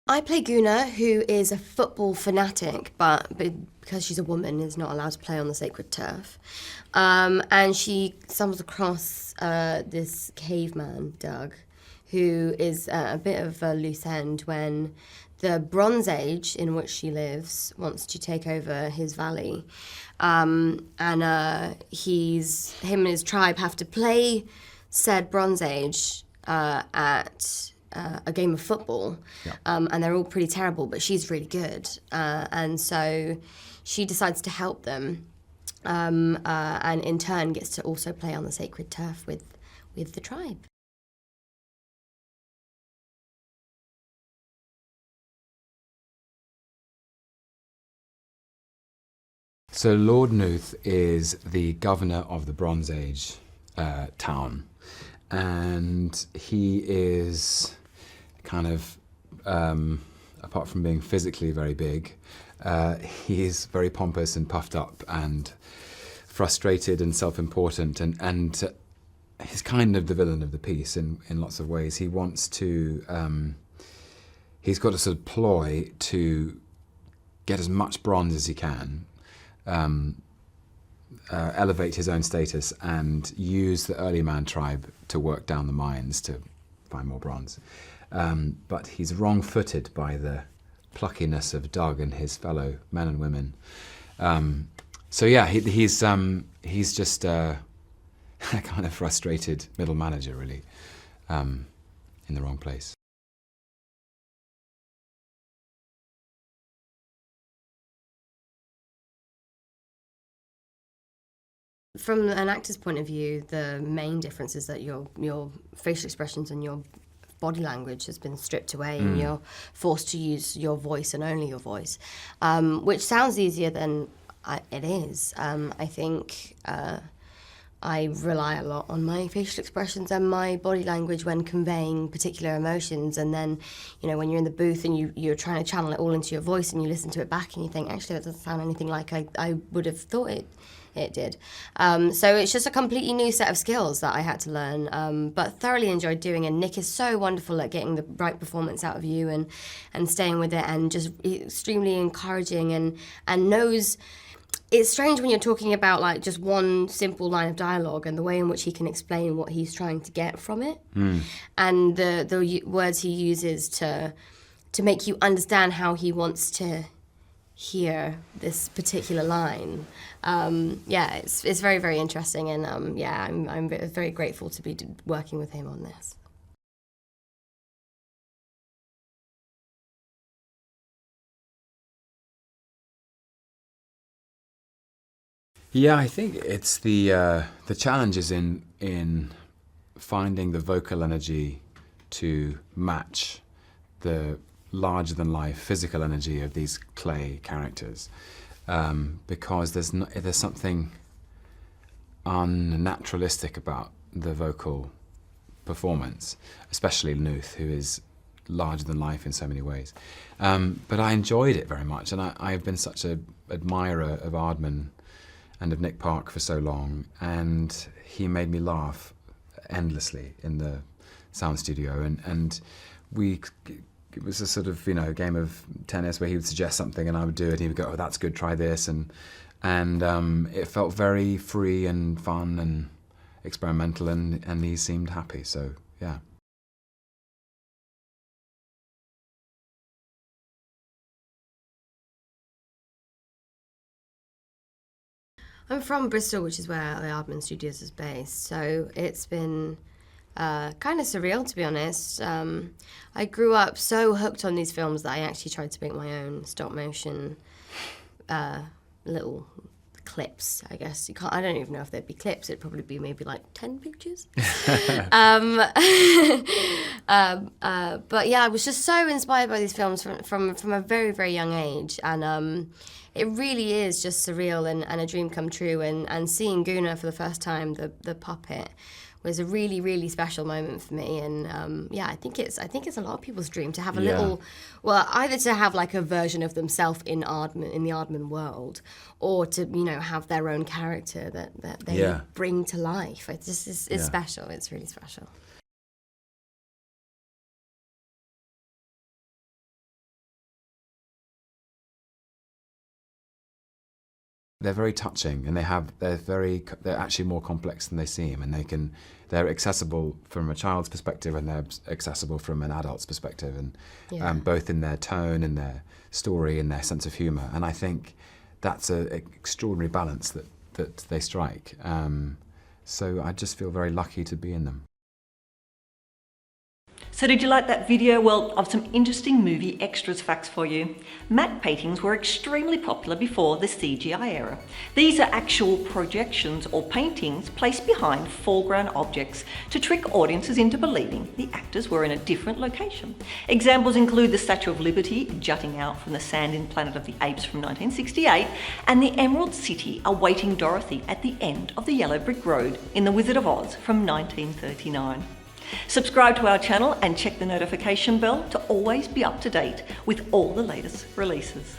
I play Guna, who is a football fanatic, but because she's a woman, is not allowed to play on the sacred turf. And she stumbles across this caveman, Doug, who is a bit of a loose end when the Bronze Age in which she lives wants to take over his valley. Him and his tribe have to play said Bronze Age at a game of football, and they're all pretty terrible, but she's really good, and so she decides to help them, and in turn gets to also play on the sacred turf with the tribe. So Lord Nooth is the governor of the Bronze Age town, and he is kind of, apart from being physically very big, he is very pompous and puffed up and frustrated and self-important, and he's kind of the villain of the piece in lots of ways. He wants to, he's got a sort of ploy to get as much bronze as he can, elevate his own status, and use the early man tribe to work down the mines to find more bronze. But he's wrong-footed by the pluckiness of Doug and his fellow men and women. So yeah, he's just a kind of frustrated middle manager, really, in the wrong place. From an actor's point of view, the main difference is that your facial expressions and your body language has been stripped away, and you're forced to use your voice and only your voice, which sounds easier than it is. I think I rely a lot on my facial expressions and my body language when conveying particular emotions, and then, you know, when you're in the booth and you're trying to channel it all into your voice and you listen to it back and you think, actually, that doesn't sound anything like I would have thought it did. So it's just a completely new set of skills that I had to learn, but thoroughly enjoyed doing. And Nick is so wonderful at getting the right performance out of you and staying with it, and just extremely encouraging, and knows. It's strange when you're talking about like just one simple line of dialogue and the way in which he can explain what he's trying to get from it, and the words he uses to make you understand how he wants to hear this particular line. Yeah, it's very, very interesting, and yeah, I'm very grateful to be working with him on this. Yeah, I think it's the challenge is in finding the vocal energy to match the larger-than-life physical energy of these clay characters, because there's something unnaturalistic about the vocal performance, especially Nooth, who is larger than life in so many ways. But I enjoyed it very much, and I have been such an admirer of Aardman and of Nick Park for so long, and he made me laugh endlessly in the sound studio, and it was a sort of, you know, game of tennis where he would suggest something and I would do it, and he would go, oh, that's good, try this, and it felt very free and fun and experimental, and he seemed happy, so yeah. I'm from Bristol, which is where the Aardman Studios is based, so it's been kind of surreal, to be honest. I grew up so hooked on these films that I actually tried to make my own stop-motion little clips, I guess. I don't even know if they'd be clips. It'd probably be maybe like 10 pictures. But yeah, I was just so inspired by these films from a very, very young age, and it really is just surreal and a dream come true. And seeing Guna for the first time, the puppet, was a really, really special moment for me. And yeah, I think it's a lot of people's dream to have a little, well, either to have like a version of themselves in the Aardman world, or to, you know, have their own character that they bring to life. It's special. It's really special. they're very touching, and they're actually more complex than they seem, and they're accessible from a child's perspective, and they're accessible from an adult's perspective, and both in their tone and their story and their sense of humour. And I think that's an extraordinary balance that they strike. So I just feel very lucky to be in them. So did you like that video? Well, I've some interesting movie extras facts for you. Matte paintings were extremely popular before the CGI era. These are actual projections or paintings placed behind foreground objects to trick audiences into believing the actors were in a different location. Examples include the Statue of Liberty jutting out from the sand in Planet of the Apes from 1968, and the Emerald City awaiting Dorothy at the end of the Yellow Brick Road in The Wizard of Oz from 1939. Subscribe to our channel and check the notification bell to always be up to date with all the latest releases.